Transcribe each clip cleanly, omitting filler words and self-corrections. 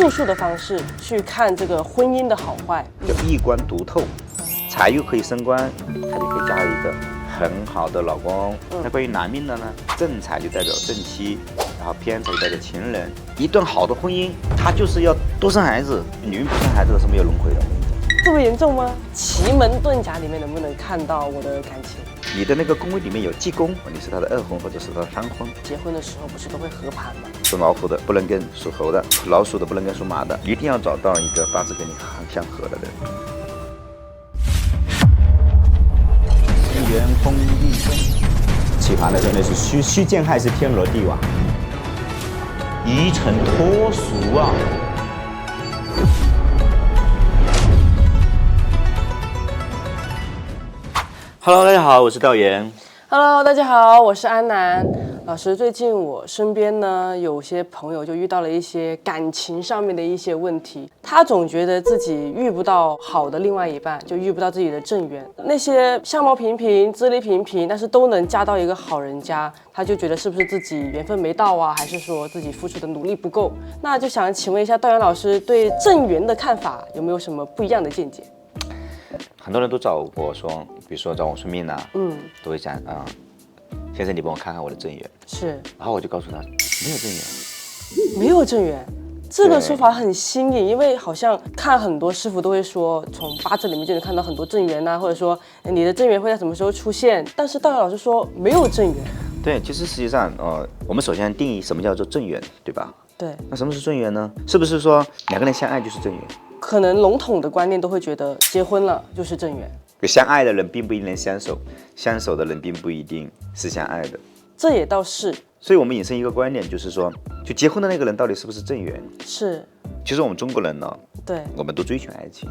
术数的方式去看这个婚姻的好坏，就一官读透，财运可以升官，他就可以嫁一个很好的老公。那关于男命的呢，正财就代表正妻，然后偏财就代表情人。一段好的婚姻，它就是要多生孩子，女人不生孩子是没有轮回的。这么严重吗？奇门遁甲里面能不能看到我的感情？你的那个宫位里面有忌宫，你是他的二婚或者是他的三婚。结婚的时候不是都会合盘吗？属老虎的不能跟属猴的，属老鼠的不能跟属马的，一定要找到一个八字跟你很相合的人。元丰地震，起盘的真的是虚见害是天罗地网，一尘脱俗啊。Hello， 大家好，我是道言。Hello， 大家好，我是安南老师。最近我身边呢，有些朋友就遇到了一些感情上面的一些问题，他总觉得自己遇不到好的另外一半，就遇不到自己的正缘。那些相貌平平、资历平平，但是都能嫁到一个好人家，他就觉得是不是自己缘分没到啊，还是说自己付出的努力不够？那就想请问一下道元老师对正缘的看法有没有什么不一样的见解？很多人都找我说，比如说找我算命啊，都会讲先生你帮我看看我的正缘，是，然后我就告诉他没有正缘，没有正缘。这个说法很新颖，因为好像看很多师傅都会说，从八字里面就能看到很多正缘啊，或者说你的正缘会在什么时候出现。但是道元老师说没有正缘。对，其实实际上我们首先定义什么叫做正缘，对吧？对。那什么是正缘呢？是不是说两个人相爱就是正缘？可能笼统的观念都会觉得结婚了就是正缘。相爱的人并不一定能相守，相守的人并不一定是相爱的。这也倒是。所以我们引申一个观点，就是说，就结婚的那个人到底是不是正缘？是。其实我们中国人呢，对，我们都追求爱情，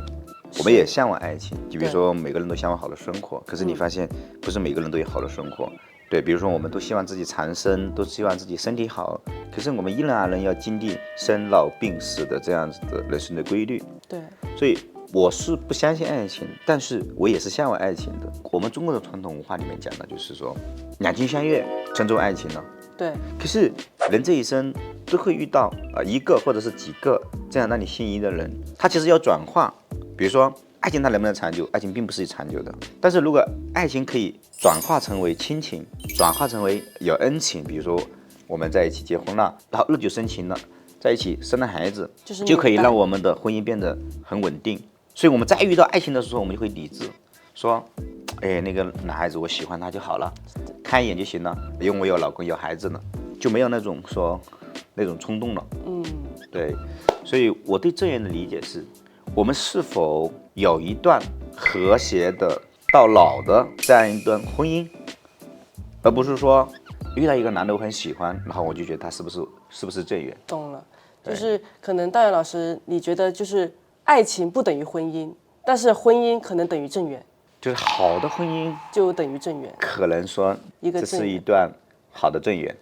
我们也向往爱情。就比如说每个人都向往好的生活，可是你发现不是每个人都有好的生活。对，比如说我们都希望自己长生，都希望自己身体好，可是我们依然而然要经历生老病死的这样子的人生的规律。对，所以我是不相信爱情，但是我也是向往爱情的。我们中国的传统文化里面讲的就是说，两情相悦称作爱情了。对，可是人这一生都会遇到一个或者是几个这样让你心仪的人，他其实要转化。比如说爱情它能不能长久？爱情并不是长久的，但是如果爱情可以转化成为亲情，转化成为有恩情，比如说我们在一起结婚了，然后日久生情了，在一起生了孩子，就可以让我们的婚姻变得很稳定。所以我们在遇到爱情的时候，我们就会理智说，哎，那个男孩子我喜欢他就好了，看一眼就行了，因为我有老公有孩子了，就没有那种说那种冲动了。对，所以我对正缘的理解是，我们是否有一段和谐的到老的这样一段婚姻，而不是说遇到一个男的我很喜欢，然后我就觉得他是不是正缘。懂了，就是可能道元老师你觉得就是爱情不等于婚姻，但是婚姻可能等于正缘，就是好的婚姻就等于正缘，可能说这是一段好的正缘。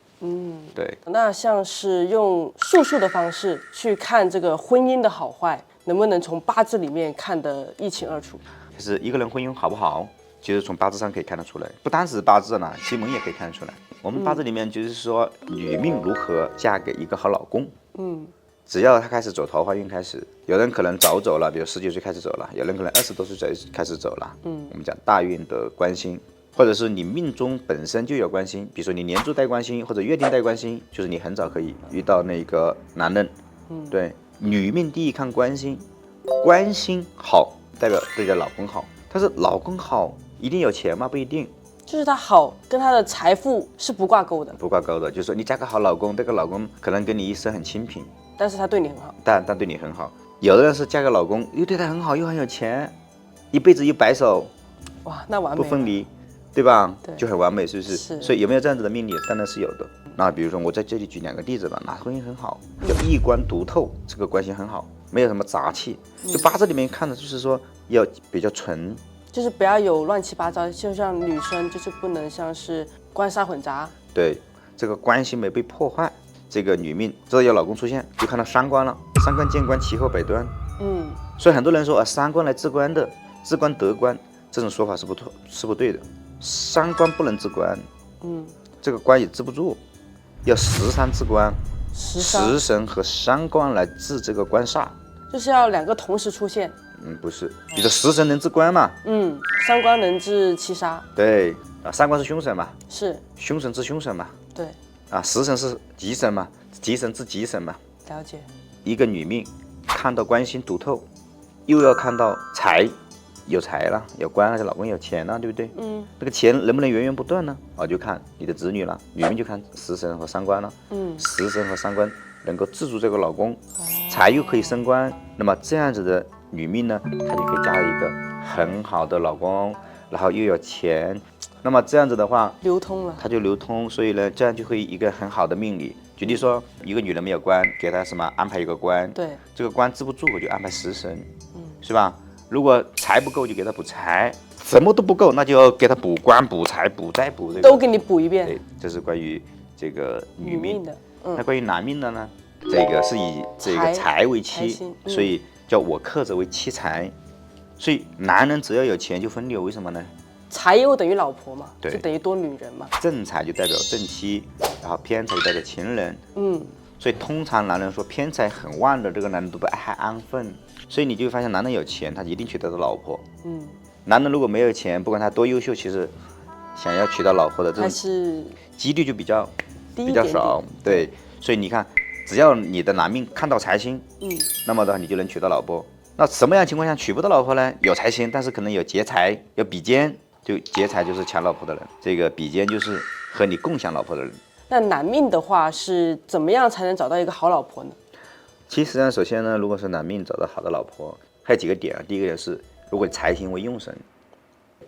对。那像是用术数的方式去看这个婚姻的好坏，能不能从八字里面看得一清二楚？就是一个人婚姻好不好，其实从八字上可以看得出来，不单是八字呢，奇门也可以看得出来。我们八字里面就是说，女命如何嫁给一个好老公。只要他开始走桃花运开始，有人可能早走了，比如19岁开始走了，有人可能20多岁开始走了。我们讲大运的官星，或者是你命中本身就有官星，比如说你年柱带官星或者月定带官星，就是你很早可以遇到那个男人。对，女命第一看官星，官星好代表对的老公好，但是老公好一定有钱吗？不一定。就是他好跟他的财富是不挂钩的，不挂钩的，就是说你嫁个好老公，这个老公可能跟你一生很清贫，但是他对你很好，但对你很好。有的人是嫁个老公又对他很好又很有钱，一辈子又白首，哇，那完美不分离，对吧？对，就很完美，是不是？所以有没有这样子的命理？当然是有的。那比如说我在这里举2个例子吧，那婚姻很好，叫一官读透，这个关系很好，没有什么杂气。就八字里面看的就是说要比较纯。就是不要有乱七八糟，就像女生就是不能像是官杀混杂。对，这个关系没被破坏，这个女命只要有老公出现，就看到三官了，三官见官，其后百端。所以很多人说三官来治官的，治官得官，这种说法是不对的。三官不能治官，这个官也治不住，要13治官，食神和伤官来治这个官煞。就是要两个同时出现。不是，你的食神能治官嘛？伤官能治七杀。对啊，伤官是凶神嘛？是。凶神治凶神嘛？对。啊，食神是吉神嘛？吉神治吉神嘛？了解。一个女命看到官星读透，又要看到财，有财了，有官了，这老公有钱了，对不对？这个钱能不能源源不断呢？就看你的子女了。女命就看食神和伤官了。食神和伤官能够制住这个老公，财又可以升官，那么这样子的女命呢，她就可以嫁了一个很好的老公，然后又有钱，那么这样子的话，流通了，她就流通，所以呢，这样就会一个很好的命理。举例说，一个女人没有官，给她什么安排一个官，对，这个官治不住，我就安排食神，是吧？如果财不够，就给她补财，什么都不够，那就要给她补官、补财、补债、补这个，都给你补一遍。对，这是关于这个女命的。那关于男命的呢？这个是以这个财为妻，所以叫我克者为妻财。所以男人只要有钱就分流，为什么呢？财又等于老婆嘛，对，就等于多女人嘛。正财就代表正妻，然后偏财就代表情人。所以通常男人说偏财很旺的这个男人都不爱安分，所以你就会发现男人有钱，他一定娶得到老婆。男人如果没有钱，不管他多优秀，其实想要娶到老婆的这种几率就比较少。对，所以你看，只要你的男命看到财星，那么的话你就能娶到老婆。那什么样情况下娶不到老婆呢？有财星，但是可能有劫财，有比肩。就劫财就是抢老婆的人，这个比肩就是和你共享老婆的人。那男命的话是怎么样才能找到一个好老婆呢？其实呢，首先呢，如果是男命找到好的老婆，还有几个点啊。第一个点是，如果财星为用神；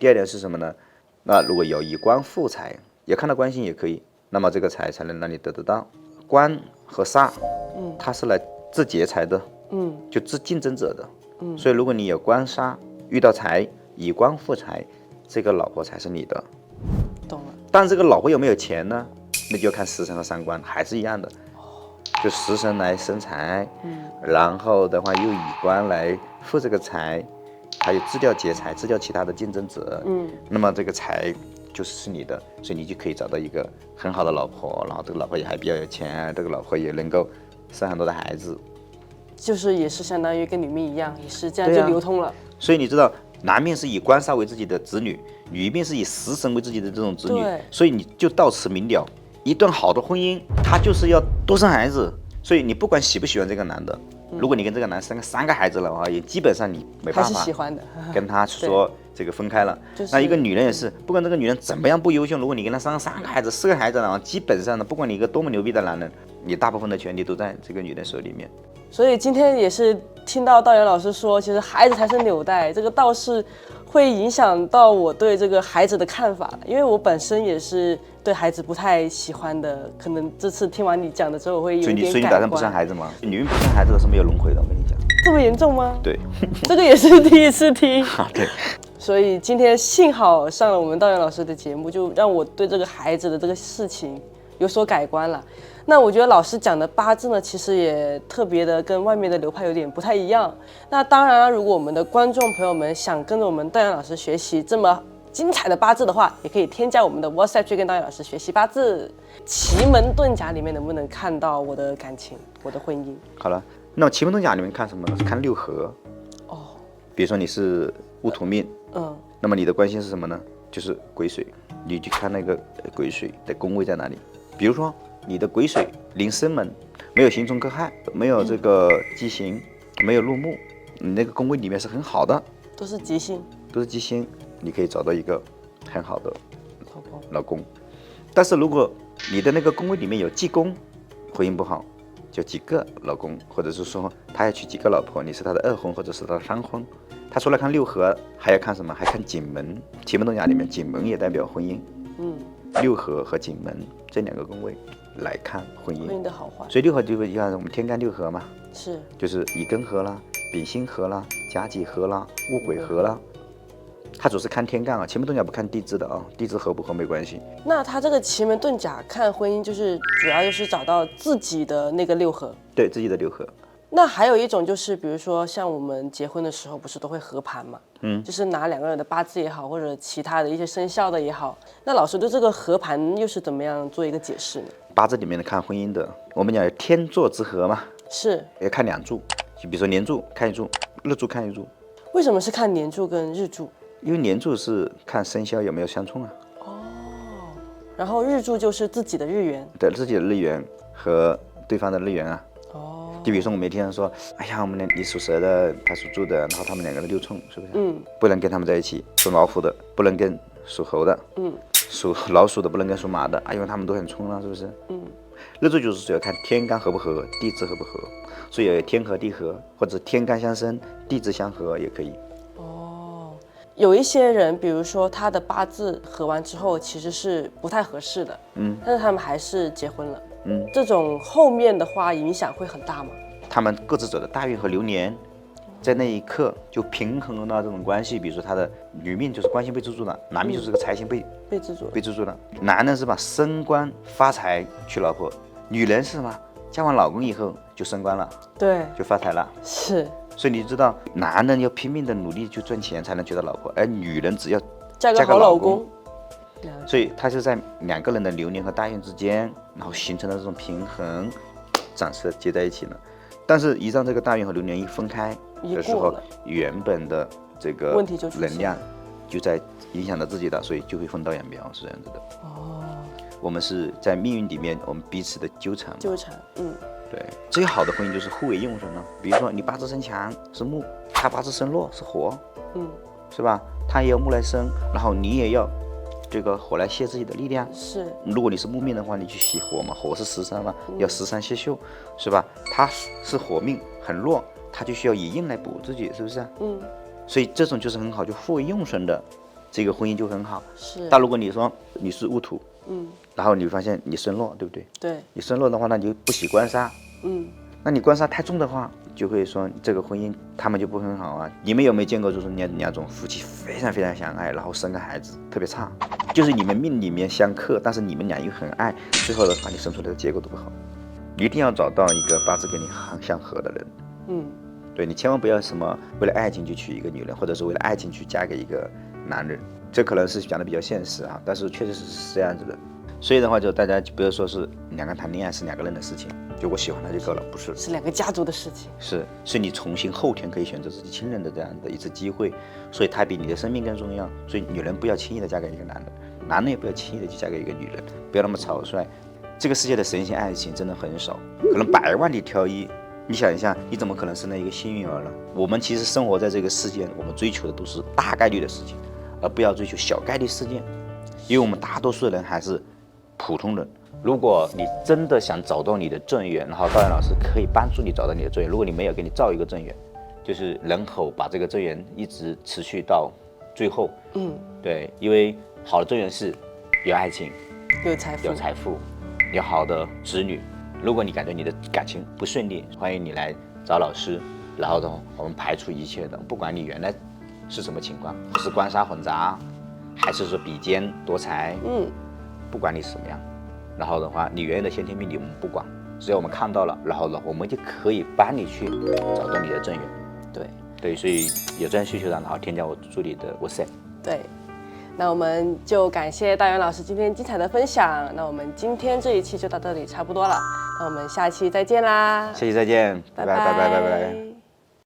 第二点是什么呢？那如果有以官附财，也看到官星也可以，那么这个财才能让你得得到。官和煞，它是来治劫财的，就治竞争者的。所以如果你有官杀遇到财，以官附财，这个老婆才是你的。懂了。但这个老婆有没有钱呢？那就要看食神和伤官，还是一样的。就食神来生财，然后的话又以官来附这个财，还有制掉劫财，制掉其他的竞争者。那么这个财就是你的，所以你就可以找到一个很好的老婆，然后这个老婆也还比较有钱，这个老婆也能够生很多的孩子。就是也是相当于跟女命一样，也是这样就流通了。所以你知道，男命是以官煞为自己的子女，女命是以食神为自己的这种子女，所以你就到此明了，一段好的婚姻，它就是要多生孩子。所以你不管喜不喜欢这个男的，如果你跟这个男生3个孩子了的话，也基本上你没办法还是喜欢的，跟他说这个分开了。那一个女人也是，不管这个女人怎么样不优秀，如果你跟她生3个孩子、4个孩子了，基本上呢，不管你一个多么牛逼的男人，你大部分的权利都在这个女人手里面。所以今天也是听到道元老师说，其实孩子才是纽带，这个倒是会影响到我对这个孩子的看法，因为我本身也是对孩子不太喜欢的，可能这次听完你讲的之后，我会有点改观。所以你打算不生孩子吗？女人不生孩子的是没有轮回的，我跟你讲。这么严重吗？对，这个也是第一次听。对。所以今天幸好上了我们道元老师的节目，就让我对这个孩子的这个事情有所改观了。那我觉得老师讲的八字呢，其实也特别的跟外面的流派有点不太一样。那当然了，如果我们的观众朋友们想跟着我们道元老师学习这么精彩的八字的话，也可以添加我们的 WhatsApp 去跟道元老师学习八字。奇门遁甲里面能不能看到我的感情、我的婚姻？好了，那么奇门遁甲里面看什么呢？是看六合。比如说你是戊土命，那么你的关系是什么呢？就是癸水，你去看那个癸水的宫位在哪里。比如说你的癸水临生门，没有刑冲克害，没有这个忌刑，没有入木，你那个宫位里面是很好的，都是吉星，都是吉星，你可以找到一个很好的老公。但是如果你的那个宫位里面有忌宫，婚姻不好，就几个老公，或者是说他要娶几个老婆，你是他的2婚或者是他的3婚。他除了看六合，还要看什么？还看景门。奇门遁甲里面景门也代表婚姻。六合和景门这2个宫位来看婚姻的好坏。所以六合就是像我们天干六合嘛，是，就是乙庚合啦、丙辛合啦、甲己合啦、戊癸合啦。它主是看天干啊，奇门遁甲不看地支的啊，地支合不合没关系。那他这个奇门遁甲看婚姻，就是主要就是找到自己的那个六合，对自己的六合。那还有一种就是，比如说像我们结婚的时候，不是都会合盘嘛？就是拿2个人的八字也好，或者其他的一些生肖的也好。那老师对这个合盘又是怎么样做一个解释呢？八字里面的看婚姻的，我们讲天作之合嘛，是。要看两柱，就比如说年柱看一柱，日柱看一柱。为什么是看年柱跟日柱？因为年柱是看生肖有没有相冲啊。然后日柱就是自己的日元。对，自己的日元和对方的日元啊。哦。就比如说我们天天说，哎呀，我们你属蛇的，他属猪的，然后他们两个人六冲，是不是？不能跟他们在一起。属老虎的不能跟属猴的。属老鼠的不能跟属马的，因为他们都很冲了，是不是？日柱就是主要看天干合不合，地支合不合，所以有天合地合，或者天干相生，地支相合也可以。有一些人，比如说他的八字合完之后，其实是不太合适的，但是他们还是结婚了，这种后面的话影响会很大吗？他们各自走的大运和流年，在那一刻就平衡了这种关系。比如说他的女命就是官星被制住了，男命就是个财星被制住了。男人是吧，升官发财娶老婆，女人是什么，嫁完老公以后就升官了，对，就发财了。是。所以你知道，男人要拼命的努力去赚钱才能娶到老婆，而女人只要嫁个好老公。所以他是在两个人的流年和大运之间，然后形成了这种平衡，暂时接在一起了。但是，一让这个大运和流年一分开的时候，原本的这个问题就能量就在影响到自己的，所以就会分道扬镳，是这样子的。我们是在命运里面，我们彼此的纠缠。对，最好的婚姻就是互为用神了。比如说你八字生强是木，他八字生弱是火，是吧？他也要木来生，然后你也要这个火来泄自己的力量。是。如果你是木命的话，你去喜火嘛，火是食伤嘛，要食伤泄秀，是吧？他是火命很弱，他就需要以印来补自己，是不是？所以这种就是很好，就互为用神的这个婚姻就很好。是。但如果你说你是戊土，然后你发现你生弱，对不对？对。你生弱的话，那你就不喜官杀。那你官杀太重的话，就会说这个婚姻他们就不很好啊。你们有没有见过，就是两种夫妻非常非常相爱，然后生个孩子特别差，就是你们命里面相克，但是你们俩又很爱，最后的话你生出来的结果都不好。一定要找到一个八字跟你相合的人。对，你千万不要什么为了爱情去娶一个女人，或者是为了爱情去嫁给一个男人，这可能是讲的比较现实啊，但是确实是这样子的。所以的话，就大家就不要说是两个人谈恋爱是两个人的事情，就我喜欢他就够了，不是，是两个家族的事情。是你重新后天可以选择自己亲人的这样的一次机会，所以它比你的生命更重要。所以女人不要轻易的嫁给一个男人，男人也不要轻易的去嫁给一个女人，不要那么草率。这个世界的神仙爱情真的很少，可能100万里挑一。你想一下，你怎么可能生了一个幸运儿呢？我们其实生活在这个世界，我们追求的都是大概率的事情，而不要追求小概率事件，因为我们大多数人还是普通人。如果你真的想找到你的正缘，然后道阳老师可以帮助你找到你的正缘。如果你没有，给你造一个正缘，就是人口把这个正缘一直持续到最后。对，因为好的正缘是有爱情、有财富、有好的子女。如果你感觉你的感情不顺利，欢迎你来找老师，然后呢，我们排除一切的，不管你原来是什么情况，是官杀混杂，还是说比肩夺财，不管你是什么样，然后的话，你原来的先天命理我们不管，只要我们看到了，然后呢，我们就可以帮你去找到你的正缘。对，所以有这样需求的，然后添加我助理的 WhatsApp。对。那我们就感谢道元老师今天精彩的分享。那我们今天这一期就到这里差不多了，那我们下期再见啦！下期再见，拜拜。